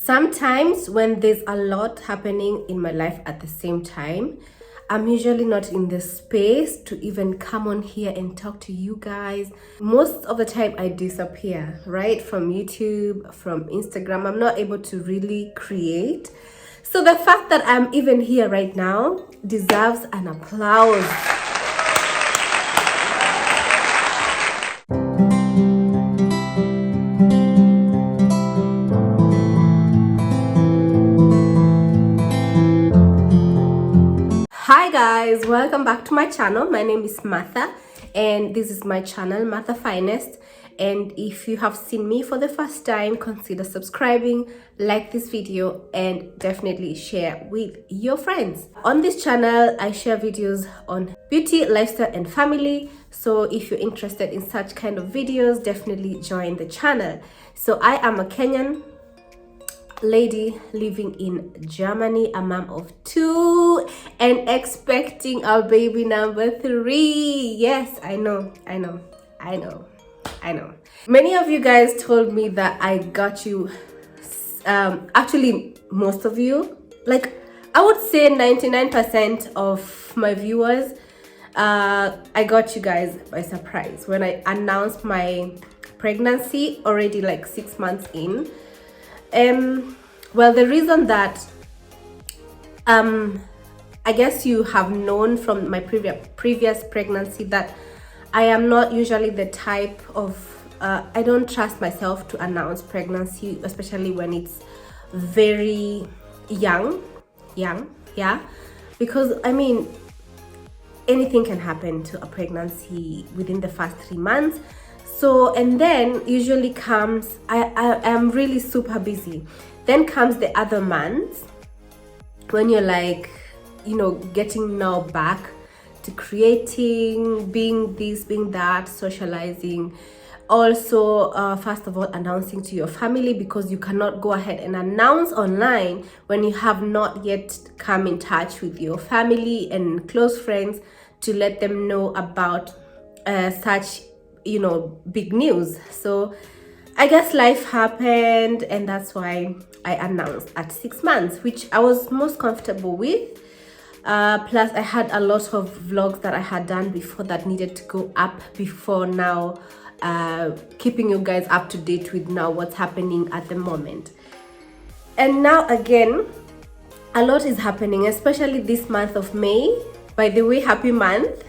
Sometimes when there's a lot happening in my life at the same time, I'm usually not in the space to even come on here and talk to you guys. Most of the time I disappear, right? From YouTube, from Instagram. I'm not able to really create. So the fact that I'm even here right now deserves an applause. Hi guys, welcome back to my channel. My name is Martha and this is my channel, Martha Fynest. And if you have seen me for the first time, consider subscribing, like this video, and definitely share with your friends. On this channel, I share videos on beauty, lifestyle, and family. So if you're interested in such kind of videos, definitely join the channel. So I am a Kenyan lady living in Germany, a mom of 2 and expecting our baby number 3. Yes, I know. Many of you guys told me that I got you, actually most of you, like I would say 99% of my viewers, I got you guys by surprise when I announced my pregnancy already like 6 months in. Well, the reason that I guess you have known from my previous pregnancy that I am not usually the type of I don't trust myself to announce pregnancy, especially when it's very young, yeah, because I mean anything can happen to a pregnancy within the first 3 months. So, and then usually comes, I am really super busy. Then comes the other months when you're like, you know, getting now back to creating, being this, being that, socializing. Also, first of all, announcing to your family, because you cannot go ahead and announce online when you have not yet come in touch with your family and close friends to let them know about such, you know, big news. So I guess life happened, and that's why I announced at 6 months, which I was most comfortable with. Plus I had a lot of vlogs that I had done before that needed to go up before now, keeping you guys up to date with now what's happening at the moment. And now again, a lot is happening, especially this month of May. By the way, happy month.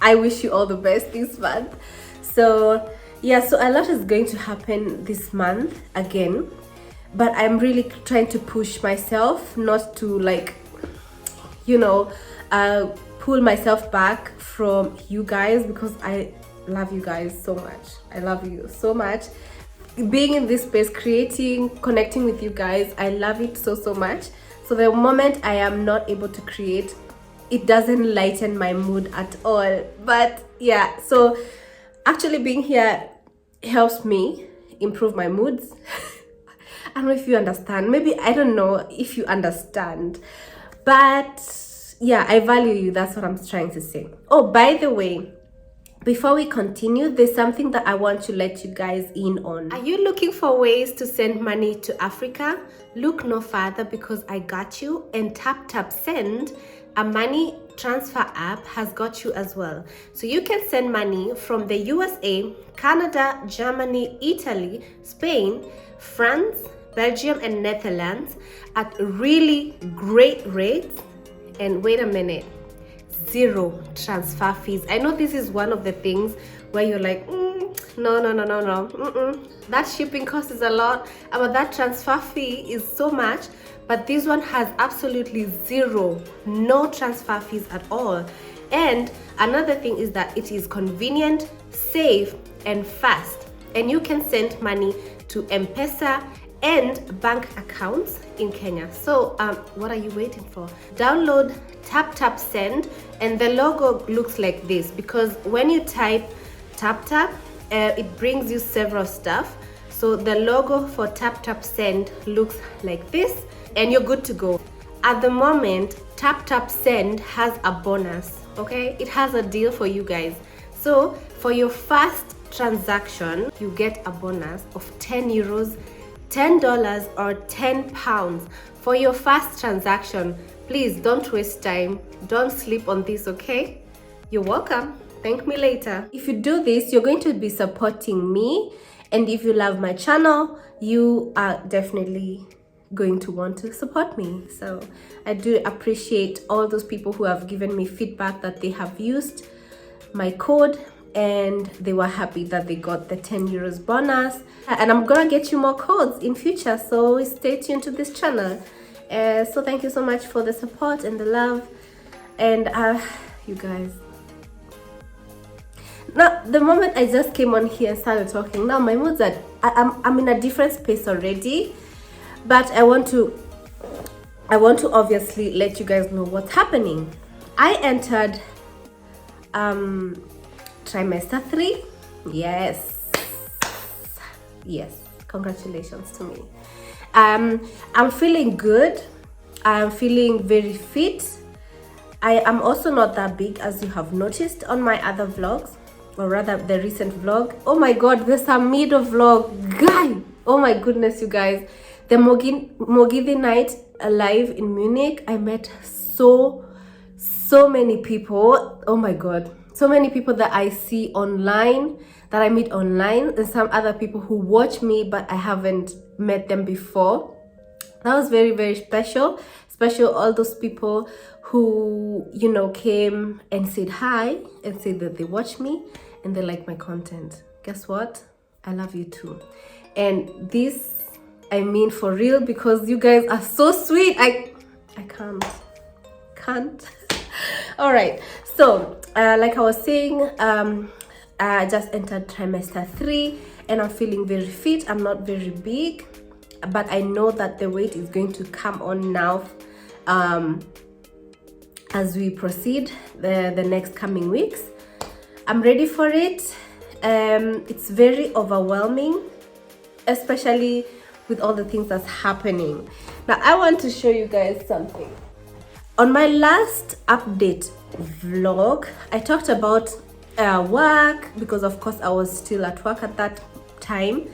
I wish you all the best this month. So yeah, so a lot is going to happen this month again, but I'm really trying to push myself not to, like, you know, pull myself back from you guys, because I love you guys so much. I love you so much. Being in this space, creating, connecting with you guys, I love it so much. So the moment I am not able to create, it doesn't lighten my mood at all. But yeah, so actually being here helps me improve my moods. I don't know if you understand. Maybe I don't know if you understand. But yeah, I value you. That's what I'm trying to say. Oh, by the way, before we continue, there's something that I want to let you guys in on. Are you looking for ways to send money to Africa? Look no further, because I got you. And Tap Send, a money transfer app, has got you as well. So you can send money from the USA, Canada, Germany, Italy, Spain, France, Belgium, and Netherlands at really great rates. And wait a minute, 0 transfer fees. I know this is one of the things where you're like, no. That shipping cost is a lot, but that transfer fee is so much. But this one has absolutely 0, no transfer fees at all. And another thing is that it is convenient, safe, and fast. And you can send money to M-Pesa and bank accounts in Kenya. So what are you waiting for? Download Tap Send, and the logo looks like this, because when you type tap, it brings you several stuff. So the logo for Tap Send looks like this, and you're good to go. At the moment, Tap Send has a bonus, okay? It has a deal for you guys. So for your first transaction, you get a bonus of 10 euros, $10 or £10 for your first transaction. Please don't waste time. Don't sleep on this, okay? You're welcome. Thank me later. If you do this, you're going to be supporting me. And if you love my channel, you are definitely going to want to support me. So I do appreciate all those people who have given me feedback that they have used my code and they were happy that they got the 10 euros bonus. And I'm gonna get you more codes in future, so stay tuned to this channel. So thank you so much for the support and the love. And you guys, now the moment I just came on here and started talking, now my moods are I'm in a different space already. But I want to obviously let you guys know what's happening. I entered trimester 3. Yes, congratulations to me. I'm feeling good. I'm feeling very fit. I am also not that big, as you have noticed on my other vlogs, or rather the recent vlog. Oh my god, there's a middle vlog, guy. Oh my goodness, you guys. The Mogidi night live in Munich, I met so many people. Oh my god, so many people that I see online, that I meet online, and some other people who watch me but I haven't met them before. That was very, very special. All those people who, you know, came and said hi and said that they watch me and they like my content. Guess what? I love you too. And this, I mean for real, because you guys are so sweet. I can't. All right, so like I was saying, I just entered trimester 3 and I'm feeling very fit. I'm not very big, but I know that the weight is going to come on now as we proceed the next coming weeks. I'm ready for it. It's very overwhelming, especially with all the things that's happening. Now I want to show you guys something. On my last update vlog, I talked about work, because of course I was still at work at that time.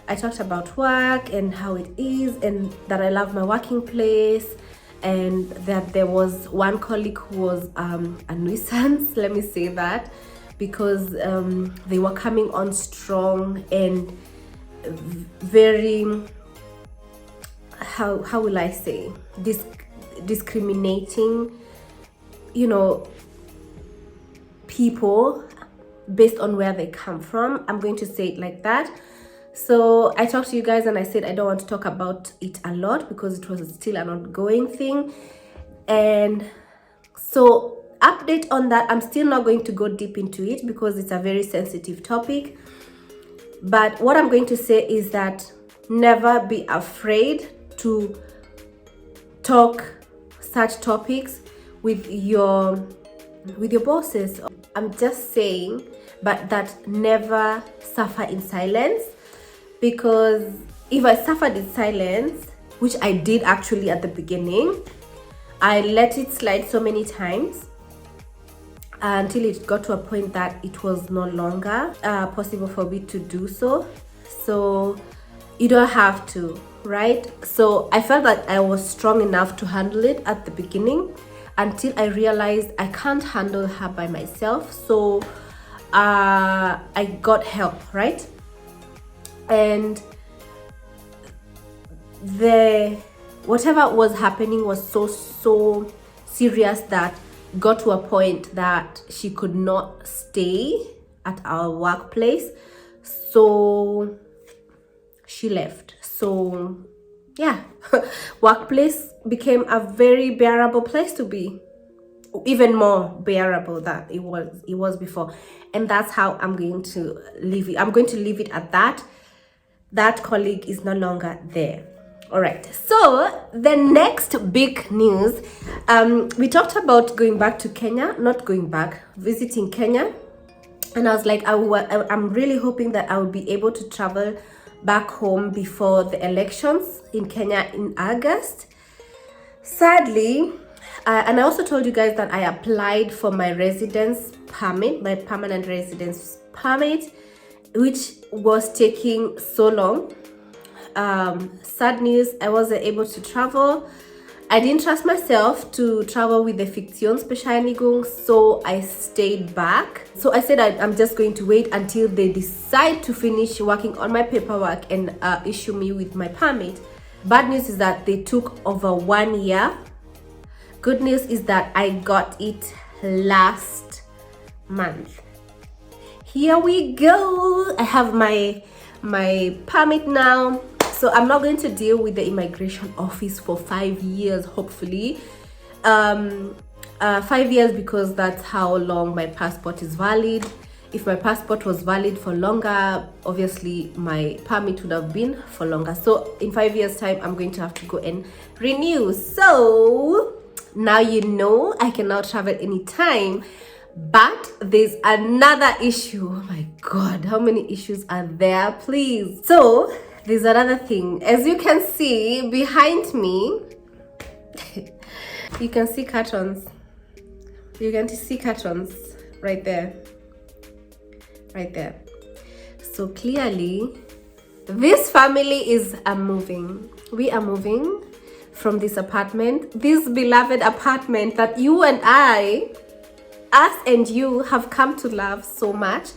I talked about work and how it is, and that I love my working place, and that there was one colleague who was a nuisance, let me say that, because they were coming on strong and very, how will I say, discriminating, you know, people based on where they come from. I'm going to say it like that. So I talked to you guys and I said I don't want to talk about it a lot because it was still an ongoing thing. And so update on that, I'm still not going to go deep into it because it's a very sensitive topic. But what I'm going to say is that never be afraid to talk such topics with your bosses. I'm just saying, but that never suffer in silence, because if I suffered in silence, which I did actually at the beginning, I let it slide so many times until it got to a point that it was no longer possible for me to do so. So you don't have to, right? So I felt that I was strong enough to handle it at the beginning until I realized I can't handle her by myself. So I got help, right? And whatever was happening was so serious that got to a point that she could not stay at our workplace, so she left. So yeah, workplace became a very bearable place to be, even more bearable than it was before. And that's how I'm going to leave it. I'm going to leave it at that. That colleague is no longer there. All right, so the next big news, we talked about going back to Kenya, visiting Kenya. And I was like, I'm really hoping that I will be able to travel back home before the elections in Kenya in August. Sadly, and I also told you guys that I applied for my residence permit, my permanent residence permit, which was taking so long. Sad news, I wasn't able to travel. I didn't trust myself to travel with the Fiktionsbescheinigung, so I stayed back. So I said I'm just going to wait until they decide to finish working on my paperwork and issue me with my permit. Bad news is that they took over 1 year. Good news is that I got it last month. Here we go. I have my permit now. So I'm not going to deal with the immigration office for 5 years, hopefully. 5 years because that's how long my passport is valid. If my passport was valid for longer, obviously my permit would have been for longer. So in 5 years time, I'm going to have to go and renew. So now you know I can now travel anytime. But there's another issue. Oh my god, how many issues are there, please? So there's another thing. As you can see behind me, you can see cartons. You can see cartons right there. Right there. So clearly this family is moving. We are moving from this apartment, this beloved apartment that you and us and you have come to love so much.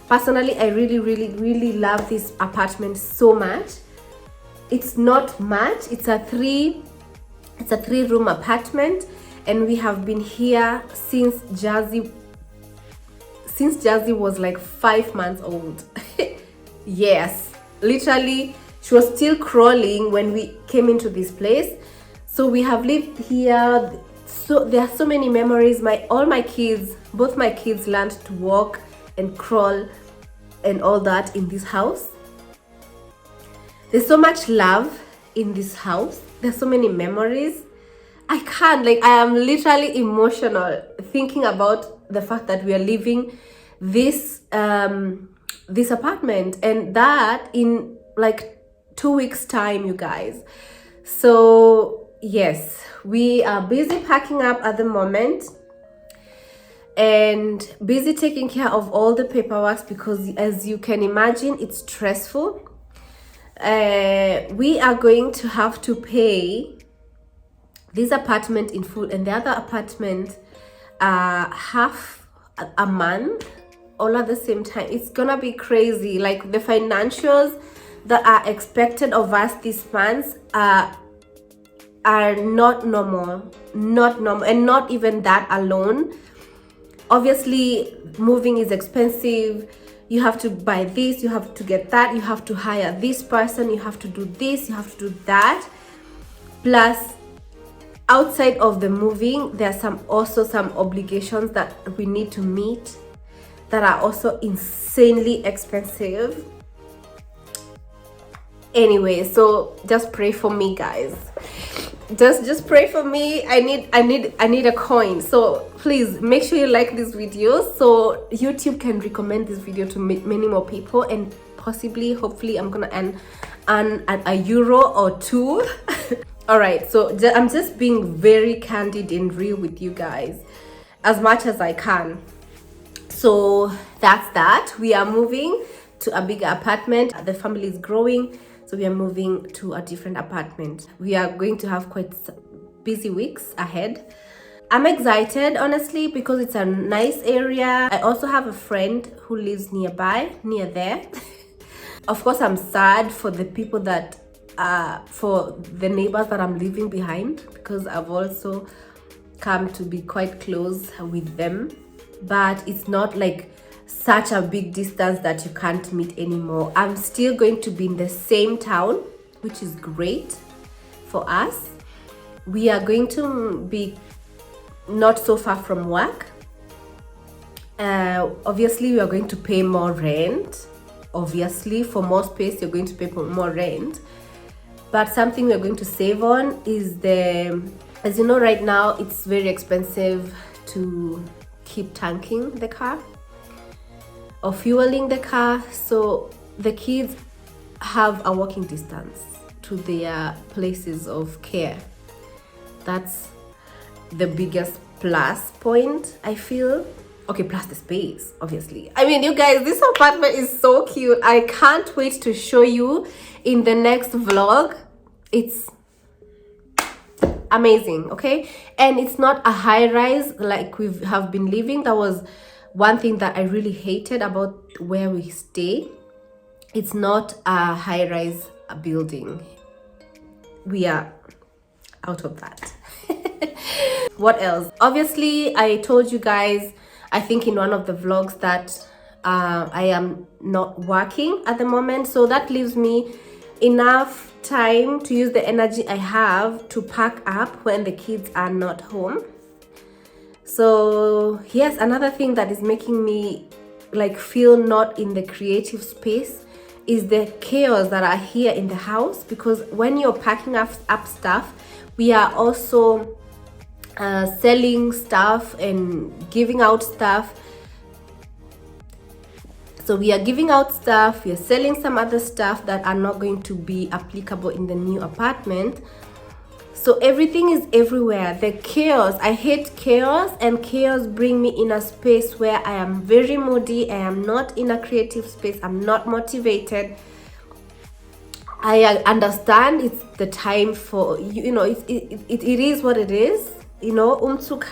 Personally, I really love this apartment so much. It's not much. It's a three-room apartment, and we have been here since Jazzy was like 5 months old. Yes, literally, she was still crawling when we came into this place. So we have lived here. So there are so many memories. Both my kids learned to walk and crawl and all that in this house. There's so much love in this house. There's so many memories. I am literally emotional thinking about the fact that we are living this apartment, and that in like 2 weeks time, you guys. So yes, we are busy packing up at the moment and busy taking care of all the paperwork, because as you can imagine, it's stressful. We are going to have to pay this apartment in full and the other apartment half a month, all at the same time. It's gonna be crazy. Like, the financials that are expected of us this month are not normal, and not even that alone. Obviously, moving is expensive. You have to buy this, you have to get that, you have to hire this person, you have to do this, you have to do that. Plus, outside of the moving, there are also some obligations that we need to meet that are also insanely expensive. Anyway, so just pray for me, guys. Just pray for me. I need a coin. So please make sure you like this video so YouTube can recommend this video to many more people, and possibly, hopefully, I'm gonna earn a euro or two. All right, so I'm just being very candid and real with you guys as much as I can. So that's that. We are moving to a bigger apartment. The family is growing, so we are moving to a different apartment. We are going to have quite busy weeks ahead. I'm excited, honestly, because it's a nice area. I also have a friend who lives near there. Of course, I'm sad for the people that for the neighbors that I'm leaving behind, because I've also come to be quite close with them. But it's not like such a big distance that you can't meet anymore. I'm still going to be in the same town, which is great for us. We are going to be not so far from work. Obviously, we are going to pay more rent. Obviously, for more space, you're going to pay more rent. But something we're going to save on is as you know, right now, it's very expensive to keep tanking the car or fueling the car. So the kids have a walking distance to their places of care. That's the biggest plus point, I feel. Okay, plus the space, obviously. I mean, you guys, this apartment is so cute. I can't wait to show you in the next vlog. It's amazing, okay? And it's not a high rise like we have been living. That was one thing that I really hated about where we stay. It's not a high rise building. We are out of that. What else? Obviously, I told you guys, I think in one of the vlogs, that I am not working at the moment, so that leaves me enough time to use the energy I have to pack up when the kids are not home. So yes, another thing that is making me like feel not in the creative space is the chaos that are here in the house, because when you're packing up stuff, we are also selling stuff and giving out stuff. So we are giving out stuff, we are selling some other stuff that are not going to be applicable in the new apartment. So everything is everywhere. The chaos, I hate chaos, and chaos bring me in a space where I am very moody. I am not in a creative space. I'm not motivated. I understand it's the time for, you know, it is what it is. You know, Umzug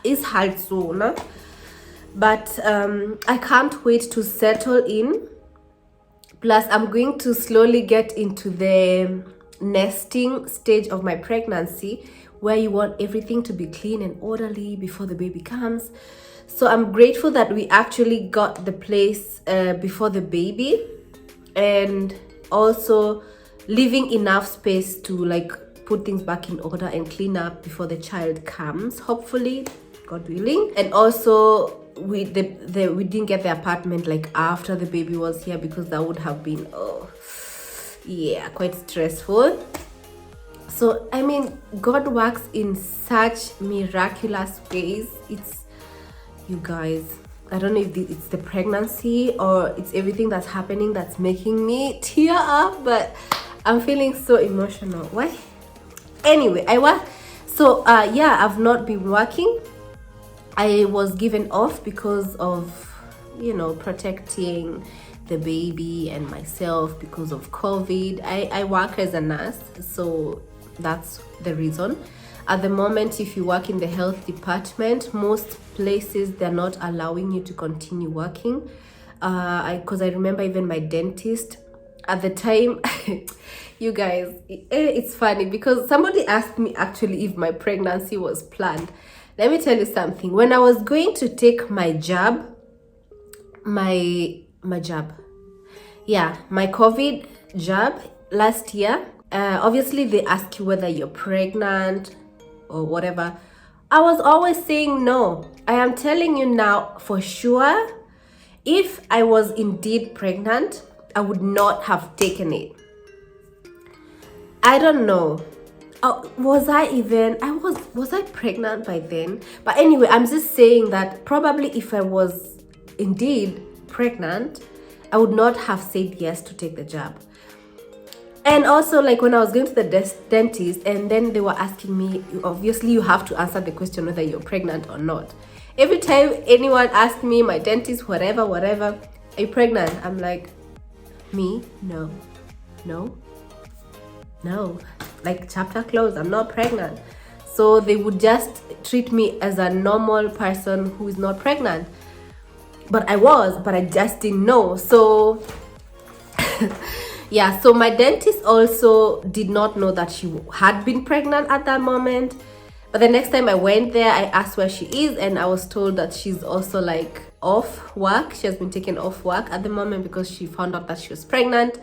is halt so, ne? But I can't wait to settle in. Plus, I'm going to slowly get into the nesting stage of my pregnancy, where you want everything to be clean and orderly before the baby comes. So I'm grateful that we actually got the place before the baby, and also leaving enough space to like put things back in order and clean up before the child comes, hopefully, God willing. And also we didn't get the apartment like after the baby was here, because that would have been yeah, quite stressful. So I mean, God works in such miraculous ways. It's, you guys, I don't know if it's the pregnancy or it's everything that's happening that's making me tear up, but I'm feeling so emotional. Why? Anyway, yeah, I've not been working. I was given off because of, you know, protecting the baby and myself because of COVID. I work as a nurse, so that's the reason. At the moment, if you work in the health department, most places, they're not allowing you to continue working. Because I remember even my dentist at the time, you guys, it's funny because somebody asked me actually if my pregnancy was planned. Let me tell you something. When I was going to take my jab, my COVID jab last year, obviously they ask you whether you're pregnant or whatever. I was always saying no. I am telling you now for sure, if I was indeed pregnant, I would not have taken it. I don't know. Was I pregnant by then? But anyway, I'm just saying that probably if I was indeed pregnant, I would not have said yes to take the jab. And also, like when I was going to the dentist, and then they were asking me, obviously you have to answer the question whether you're pregnant or not. Every time anyone asked me, my dentist, whatever, are you pregnant? I'm like, me? No. Like, chapter closed, I'm not pregnant. So they would just treat me as a normal person who is not pregnant. But I just didn't know. So yeah, so my dentist also did not know that she had been pregnant at that moment. But the next time I went there, I asked where she is, and I was told that she's also like off work. She has been taken off work at the moment because she found out that she was pregnant.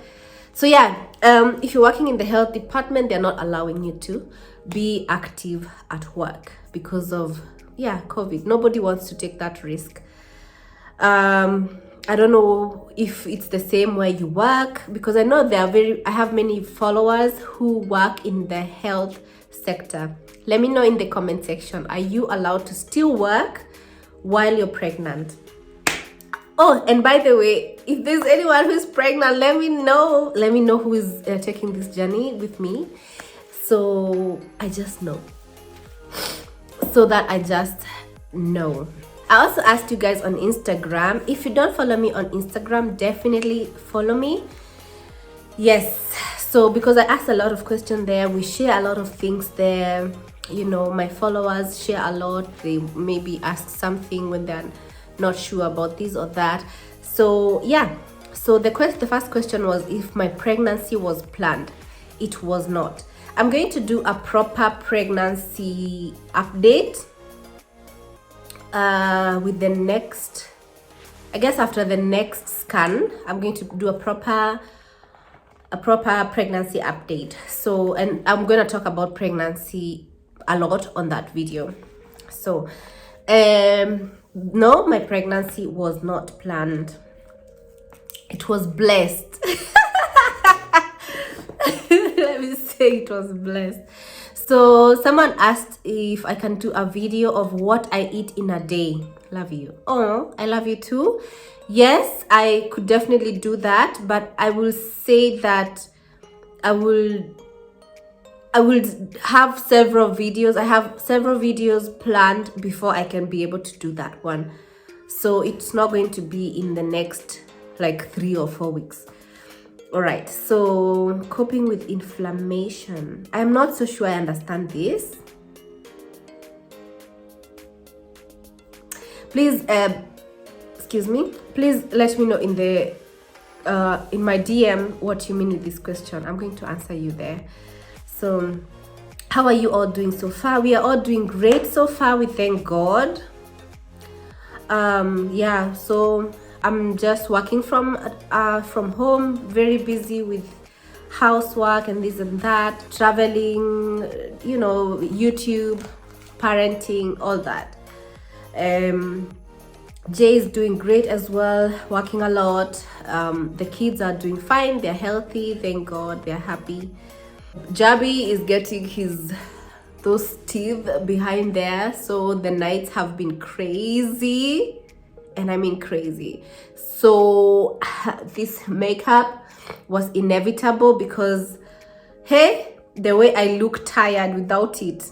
So yeah, if you're working in the health department, they're not allowing you to be active at work because of, yeah, COVID. Nobody wants to take that risk. I don't know if it's the same where you work, because I know I have many followers who work in the health sector. Let me know in the comment section, are you allowed to still work while you're pregnant? Oh, and by the way, if there's anyone who's pregnant, let me know who is taking this journey with me, so I just know, I also asked you guys on Instagram. If you don't follow me on Instagram, definitely follow me. Yes, so because I asked a lot of questions there, we share a lot of things there. You know, my followers share a lot. They maybe ask something when they're not sure about this or that. So yeah, so the first question was if my pregnancy was planned. It was not. I'm going to do a proper pregnancy update with the next, I guess after the next scan, I'm going to do a proper pregnancy update. So, and I'm going to talk about pregnancy a lot on that video. So no, my pregnancy was not planned. It was blessed. Let me say it was blessed. So someone asked if I can do a video of what I eat in a day. Love you. Oh, I love you too. Yes, I could definitely do that, but I will say that I will have several videos. I have several videos planned before I can be able to do that one. So it's not going to be in the next like 3 or 4 weeks. All right, so coping with inflammation. I'm not so sure I understand this. Please, excuse me. Please let me know in the in my DM what you mean with this question. I'm going to answer you there. So, how are you all doing so far? We are all doing great so far. We thank God. Yeah. So I'm just working from home, very busy with housework and this and that, traveling, you know, YouTube, parenting, all that. Jay is doing great as well, working a lot. The kids are doing fine, they're healthy, thank God, they're happy. Jabi is getting those teeth behind there, so the nights have been crazy. And I mean crazy. So this makeup was inevitable because, hey, the way I look tired without it.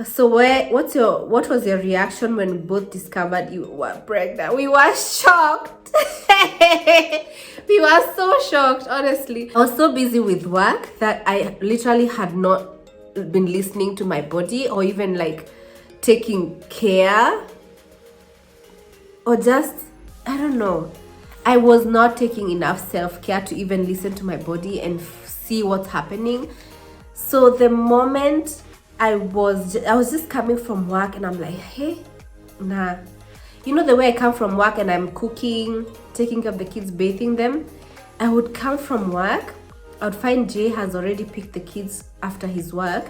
So what was your reaction when we both discovered you were pregnant? We were shocked. We were so shocked, honestly. I was so busy with work that I literally had not been listening to my body or even like taking care, or just, I don't know, I was not taking enough self-care to even listen to my body and see what's happening. So the moment I was just coming from work and I'm like, hey, nah, you know, the way I come from work and I'm cooking, taking care of the kids, bathing them, I would come from work, I would find Jay has already picked the kids after his work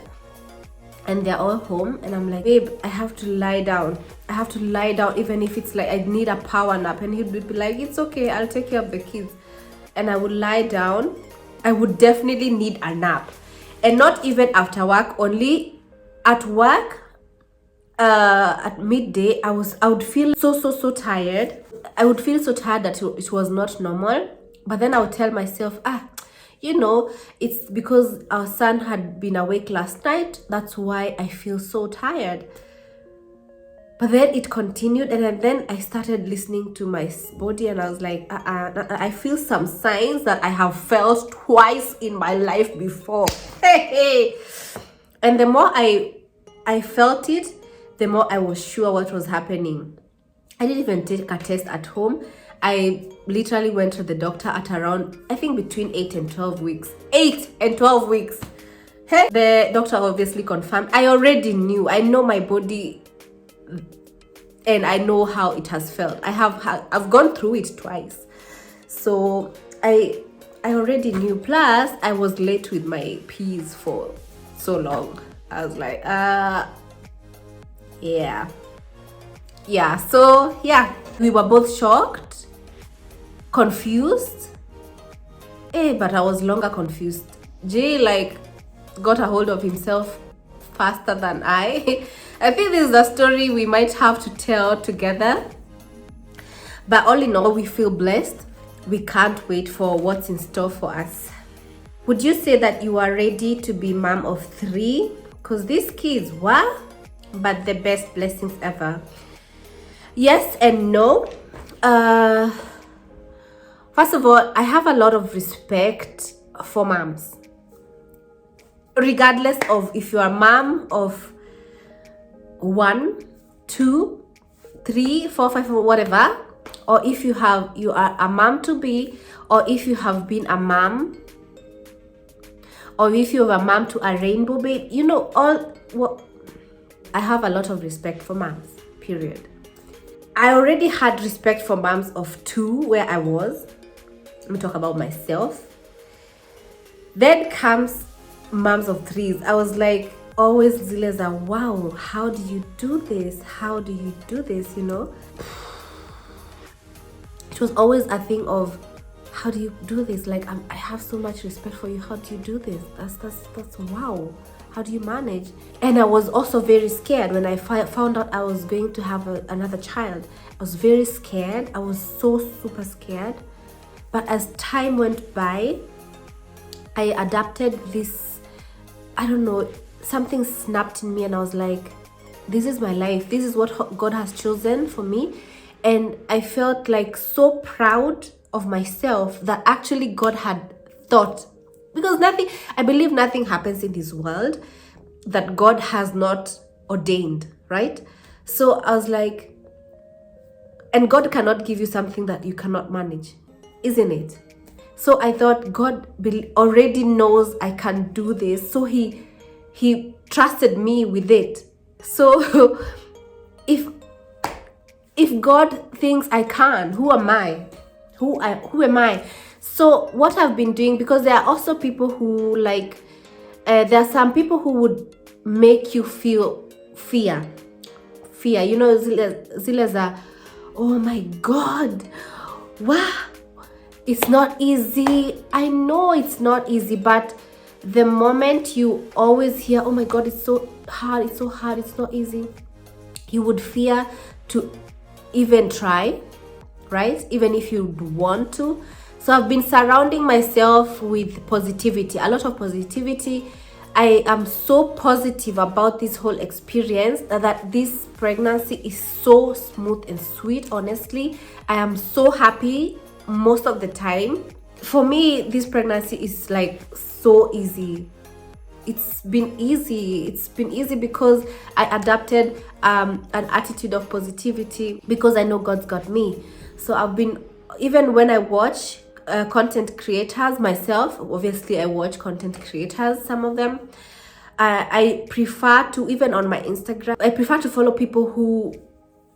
and they're all home, and I'm like, babe, I have to lie down. I have to lie down, even if it's like I need a power nap. And he'd be like, it's okay, I'll take care of the kids. And I would lie down. I would definitely need a nap, and not even after work, only at work. At midday, I would feel so tired. I would feel so tired that it was not normal. But then I would tell myself, you know, it's because our son had been awake last night. That's why I feel so tired. But then it continued, and then I started listening to my body, and I was like, I feel some signs that I have felt twice in my life before. And the more I felt it, the more I was sure what was happening. I didn't even take a test at home. I literally went to the doctor at around, I think, between 8 and 12 weeks. 8 and 12 weeks. Hey, the doctor obviously confirmed. I already knew. I know my body and I know how it has felt. I've gone through it twice. So I already knew. Plus, I was late with my P's for so long. I was like, yeah. So yeah, we were both shocked, confused, but I was longer confused. Jay like got a hold of himself faster than I. I think this is a story we might have to tell together, but all in all, we feel blessed. We can't wait for what's in store for us. Would you say that you are ready to be mom of 3? Because these kids, what? but the best blessings ever. Yes and no. First of all, I have a lot of respect for moms, regardless of if you are a mom of 1, 2, 3, 4, 5, whatever, or if you are a mom to be, or if you have been a mom, or if you have a mom to a rainbow babe, you know, I have a lot of respect for moms, period. I already had respect for moms of 2 where I was. Let me talk about myself. Then comes moms of 3s. I was like, always Zileza, wow, how do you do this? How do you do this, you know? It was always a thing of, how do you do this? Like, I have so much respect for you. How do you do this? That's wow. How do you manage? And I was also very scared when I found out I was going to have another child. I was very scared. I was so super scared. But as time went by, I adapted this, I don't know, something snapped in me and I was like, this is my life. This is what God has chosen for me. And I felt like so proud of myself that actually God had thought, because I believe nothing happens in this world that God has not ordained, right? So I was like, and God cannot give you something that you cannot manage, isn't it? So I thought God already knows I can do this, so he trusted me with it. So if God thinks I can, who am I? Who am I? So what I've been doing, because there are also people who like, there are some people who would make you feel fear. You know, Zileza, oh my God, wow, it's not easy. I know it's not easy, but the moment you always hear, oh my God, it's so hard, it's not easy, you would fear to even try, right? Even if you want to. So I've been surrounding myself with positivity, a lot of positivity. I am so positive about this whole experience that this pregnancy is so smooth and sweet. Honestly, I am so happy most of the time. For me, this pregnancy is like so easy. It's been easy because I adapted an attitude of positivity, because I know God's got me. So I've been, even when I watch content creators myself, obviously I watch content creators, some of them, I prefer to, even on my Instagram, I prefer to follow people who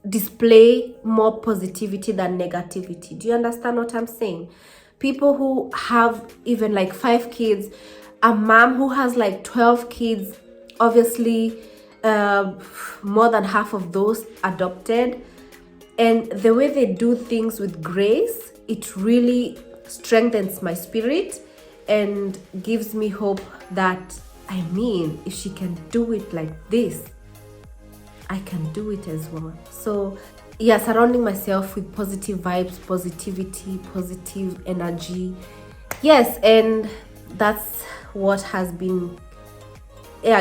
display more positivity than negativity. Do you understand what I'm saying? People who have even like 5 kids, a mom who has like 12 kids, obviously more than half of those adopted, and the way they do things with grace, it really strengthens my spirit and gives me hope that, I mean, if she can do it like this, I can do it as well. So yeah, surrounding myself with positive vibes, positivity, positive energy. Yes, and that's what has been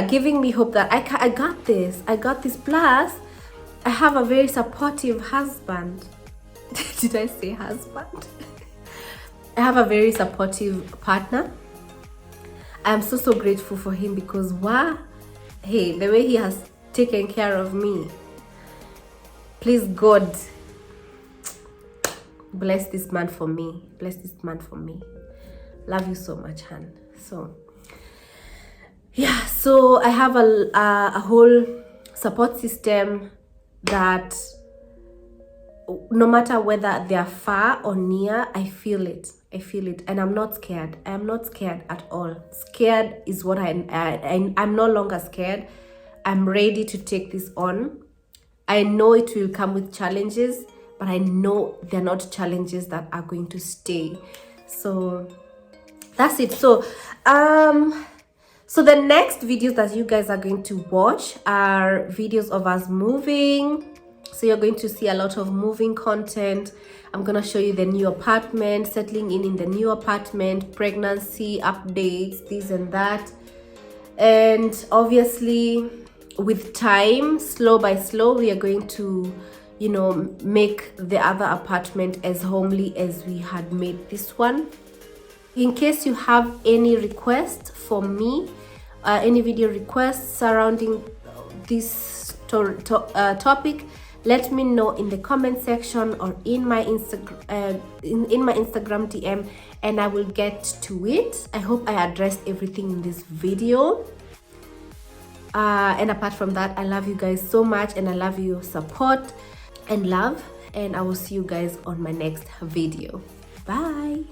giving me hope that I got this. Plus I have a very supportive husband. Did I say husband? I have a very supportive partner. I'm so grateful for him, because wow, hey, the way he has taken care of me. Please God, bless this man for me. Love you so much, Han. So yeah, so I have a whole support system that no matter whether they are far or near, I feel it, and I'm not scared. I am not scared at all. Scared is what I'm no longer scared. I'm ready to take this on. I know it will come with challenges, but I know they're not challenges that are going to stay. So that's it. So the next videos that you guys are going to watch are videos of us moving. So you're going to see a lot of moving content. I'm gonna show you the new apartment, settling in the new apartment, pregnancy updates, this and that. And obviously with time, slow by slow, we are going to, you know, make the other apartment as homely as we had made this one. In case you have any requests for me, any video requests surrounding this topic, let me know in the comment section or in my Instagram DM, and I will get to it. I hope I addressed everything in this video. And apart from that, I love you guys so much, and I love your support and love, and I will see you guys on my next video. Bye.